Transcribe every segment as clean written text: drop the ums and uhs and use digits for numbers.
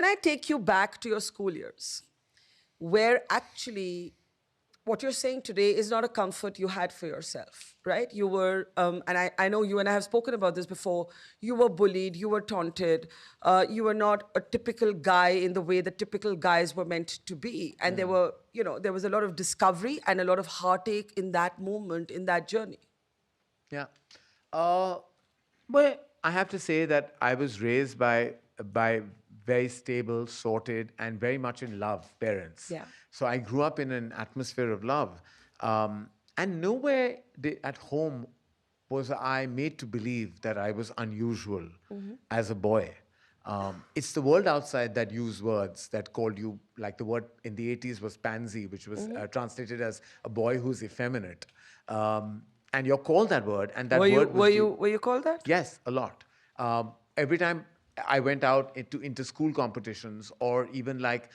I take you back to your school years, where actually what you're saying today is not a comfort you had for yourself, right? You were, and I know you and I have spoken about this before, you were bullied, you were taunted, you were not a typical guy in the way that typical guys were meant to be. And there were, there was a lot of discovery and a lot of heartache in that moment, in that journey. Yeah. Uh, but I have to say that I was raised by very stable, sorted, and very much in love parents. Yeah. So I grew up in an atmosphere of love. And nowhere at home was I made to believe that I was unusual as a boy. It's the world outside that used words that called you, like the word in the 80s was pansy, which was translated as a boy who's effeminate. And you're called that word, and that word was Were you called that? Yes, a lot. Every time I went out into school competitions, or even like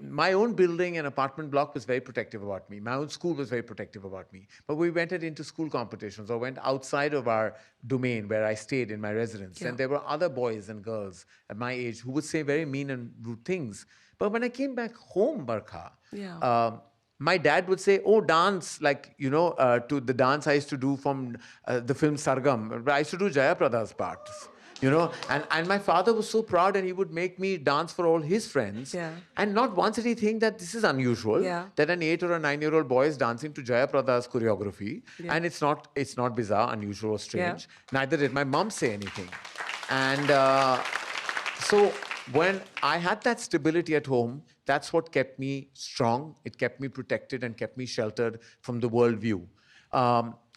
my own building and apartment block was very protective about me. My own school was very protective about me. But we went into school competitions or went outside of our domain where I stayed in my residence. Yeah. And there were other boys and girls at my age who would say very mean and rude things. But when I came back home, Barkha, Yeah. my dad would say, "Oh, dance," like, to the dance I used to do from the film Sargam. I used to do Jayaprada's parts, and my father was so proud, and he would make me dance for all his friends. Yeah. And not once did he think that this is unusual, Yeah. that an 8 or a 9-year-old boy is dancing to Jayaprada's choreography. Yeah. And it's not bizarre, unusual, or strange. Yeah. Neither did my mom say anything. And so when I had that stability at home, that's what kept me strong. It kept me protected and kept me sheltered from the worldview.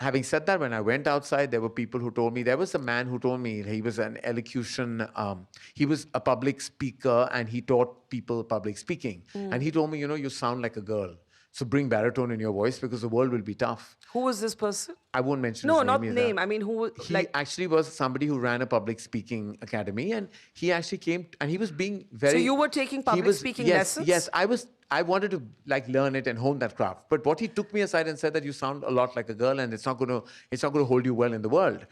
Having said that, when I went outside, there were people who told me, there was a man who told me he was an elocution, he was a public speaker, and he taught people public speaking. And he told me, you sound like a girl. So bring baritone in your voice because the world will be tough. Who was this person? I won't mention No, his name. not either. name. I mean, who was He actually was somebody who ran a public speaking academy, and he actually came and he was being very. So you were taking public speaking lessons? Yes, I wanted to learn it and hone that craft. But what he took me aside and said that you sound a lot like a girl, and it's not going to hold you well in the world.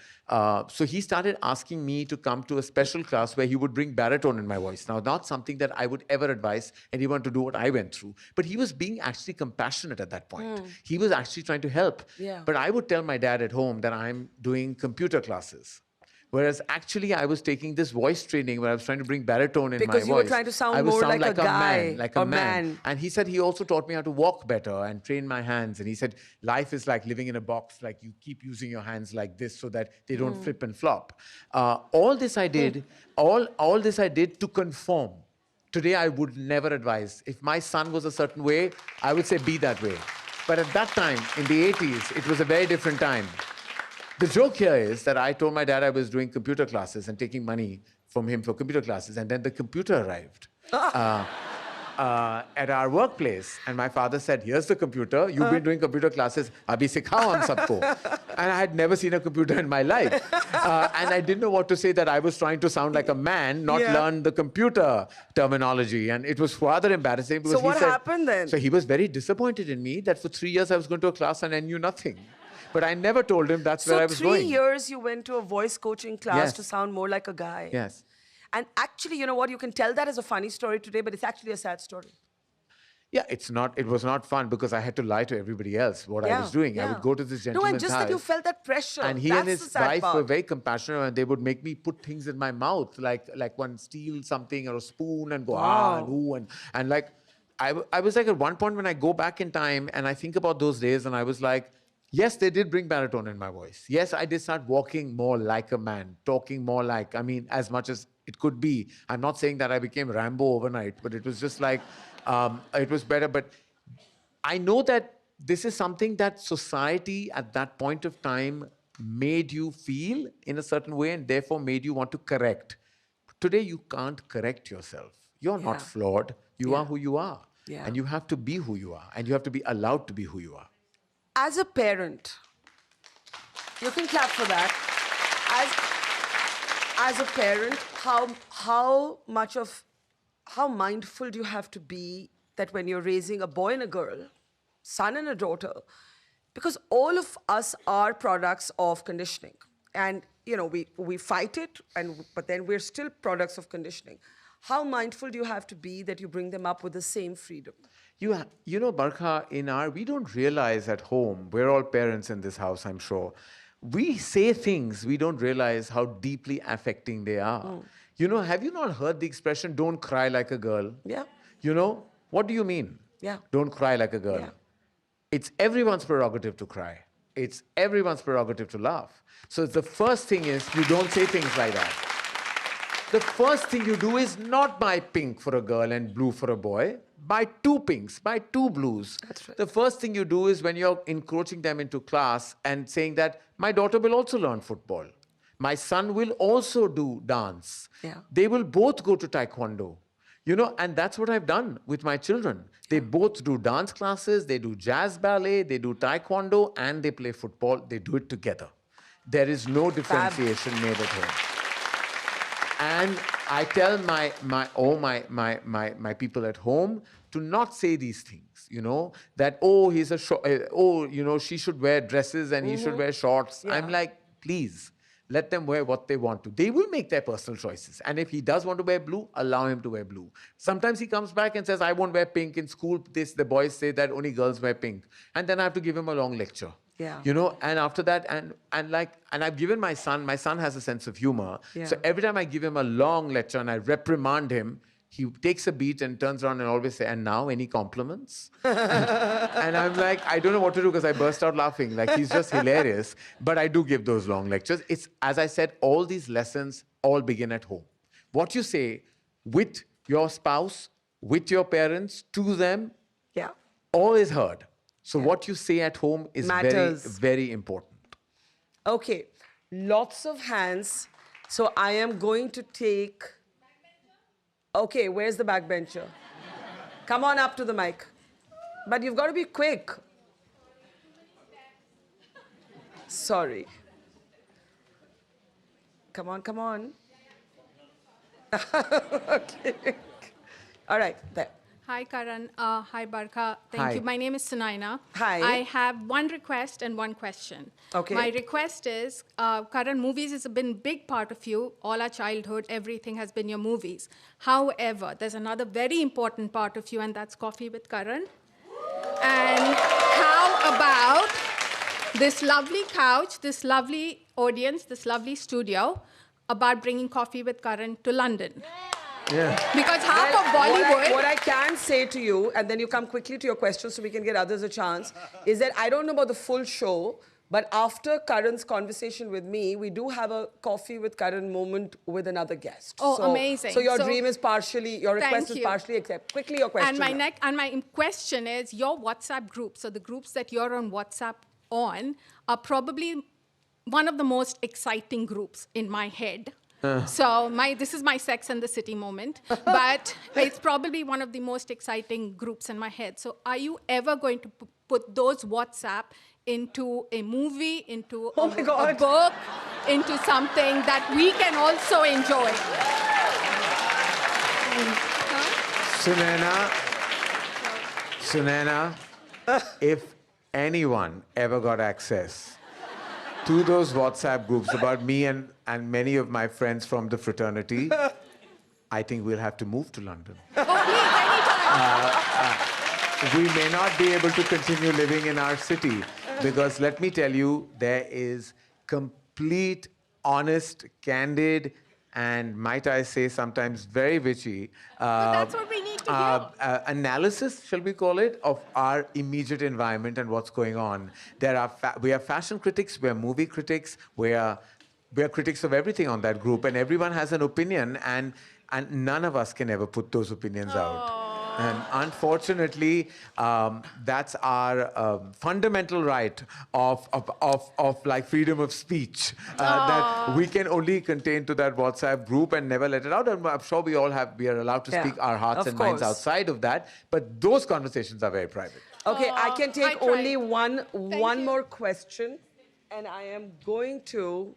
So he started asking me to come to a special class where he would bring baritone in my voice. Now, not something that I would ever advise anyone to do what I went through. But he was being actually compassionate at that point. He was actually trying to help. Yeah. But I would tell my dad at home that I'm doing computer classes. Whereas actually I was taking this voice training where I was trying to bring baritone in my voice. Because you were trying to sound more like a guy, like a man. man. And he said he also taught me how to walk better and train my hands. And he said life is like living in a box, like you keep using your hands like this so that they don't flip and flop. All this I did, all this I did to conform. Today I would never advise. If my son was a certain way, I would say be that way. But at that time, in the 80s, it was a very different time. The joke here is that I told my dad I was doing computer classes and taking money from him for computer classes, and then the computer arrived at our workplace. And my father said, "Here's the computer. You've been doing computer classes. Abhi sikhao hum sabko." And I had never seen a computer in my life. And I didn't know what to say, that I was trying to sound like a man, not learn the computer terminology. And it was rather embarrassing. Because So what happened then? So he was very disappointed in me that for 3 years I was going to a class and I knew nothing. But I never told him that's where I was going. So 3 years you went to a voice coaching class Yes. to sound more like a guy. Yes. And actually, you know what? You can tell that as a funny story today, but it's actually a sad story. Yeah, it was not fun because I had to lie to everybody else what I was doing. I would go to this gentleman's No, and just that you house, felt that pressure. and he That's and the his sad wife part. were very compassionate, and they would make me put things in my mouth, like one steal something or a spoon and go, and ooh, and like, I was like, at one point when I go back in time and I think about those days, and I was like, yes, they did bring baritone in my voice. Yes, I did start walking more like a man, talking more like, as much as it could be. I'm not saying that I became Rambo overnight, but it was just like, it was better. But I know that this is something that society at that point of time made you feel in a certain way and therefore made you want to correct. Today, you can't correct yourself. You're not flawed. You are who you are. Yeah. And you have to be who you are. And you have to be allowed to be who you are. As a parent, you can clap for that. As a parent, how mindful do you have to be that when you're raising a boy and a girl, son and a daughter, because all of us are products of conditioning. And, we fight it, but then we're still products of conditioning. How mindful do you have to be that you bring them up with the same freedom? You know, Barkha, we don't realize at home, we're all parents in this house, I'm sure. We say things, we don't realize how deeply affecting they are. You know, have you not heard the expression, don't cry like a girl? Yeah. You know, what do you mean? Yeah. Don't cry like a girl. Yeah. It's everyone's prerogative to cry. It's everyone's prerogative to laugh. So the first thing is you don't say things like that. The first thing you do is not buy pink for a girl and blue for a boy. Buy two pinks, buy two blues. That's right. The first thing you do is when you're encroaching them into class and saying that my daughter will also learn football. My son will also do dance. Yeah. They will both go to taekwondo. You know, and that's what I've done with my children. They both do dance classes, they do jazz ballet, they do taekwondo, and they play football. They do it together. There is no differentiation made at home. And I tell my people at home to not say these things, you know, that, oh, you know, she should wear dresses and he should wear shorts. Yeah. I'm like, please, let them wear what they want to. They will make their personal choices. And if he does want to wear blue, allow him to wear blue. Sometimes he comes back and says, I won't wear pink. In school, the boys say that only girls wear pink. And then I have to give him a long lecture. Yeah. You know, and after that, and I've given my son has a sense of humor. Yeah. So every time I give him a long lecture and I reprimand him, he takes a beat and turns around and always say, and now any compliments? And I'm like, I don't know what to do because I burst out laughing. Like, he's just hilarious. But I do give those long lectures. It's, as I said, all these lessons all begin at home. What you say with your spouse, with your parents, to them, Yeah. all is heard. So what you say at home is Matters. very, very important. Okay. Lots of hands. So I am going to take... Okay, where's the backbencher? Come on up to the mic. But you've got to be quick. Sorry. Come on, come on. Okay. All right, there. Hi, Karan. Hi, Barkha. Thank Hi. you. My name is Sunaina. Hi. I have one request and one question. Okay. My request is, Karan, movies has been a big part of you. All our childhood, everything has been your movies. However, there's another very important part of you, and that's Coffee with Karan. And how about this lovely couch, this lovely audience, this lovely studio, about bringing Coffee with Karan to London? Yeah. Because half Well, of Bollywood... What I can say to you, and then you come quickly to your question so we can get others a chance, is that I don't know about the full show, but after Karan's conversation with me, we do have a Coffee with Karan moment with another guest. Oh, so, amazing. So your So- dream is partially, your request Thank is you. partially accepted. Quickly, your question. And my question is, your WhatsApp groups, so the groups that you're on WhatsApp on, are probably one of the most exciting groups in my head. So this is my Sex and the City moment, but it's probably one of the most exciting groups in my head. So are you ever going to put those WhatsApp into a movie, into Oh my God. a book, into something that we can also enjoy? Sunaina, if anyone ever got access to those WhatsApp groups about me and many of my friends from the fraternity, I think we'll have to move to London. Oh, please, anytime. We may not be able to continue living in our city because let me tell you, there is complete, honest, candid, and might I say sometimes very witchy that's what we need to hear. analysis, shall we call it, of our immediate environment and what's going on. We are fashion critics, we are movie critics, we are critics of everything on that group, and everyone has an opinion, and none of us can ever put those opinions out. And unfortunately, that's our fundamental right of like freedom of speech that we can only contain to that WhatsApp group and never let it out. And I'm sure we are allowed to speak our hearts of and minds course. outside of that. But those conversations are very private. Okay, I can I take tried. only one you. more question, and I am going to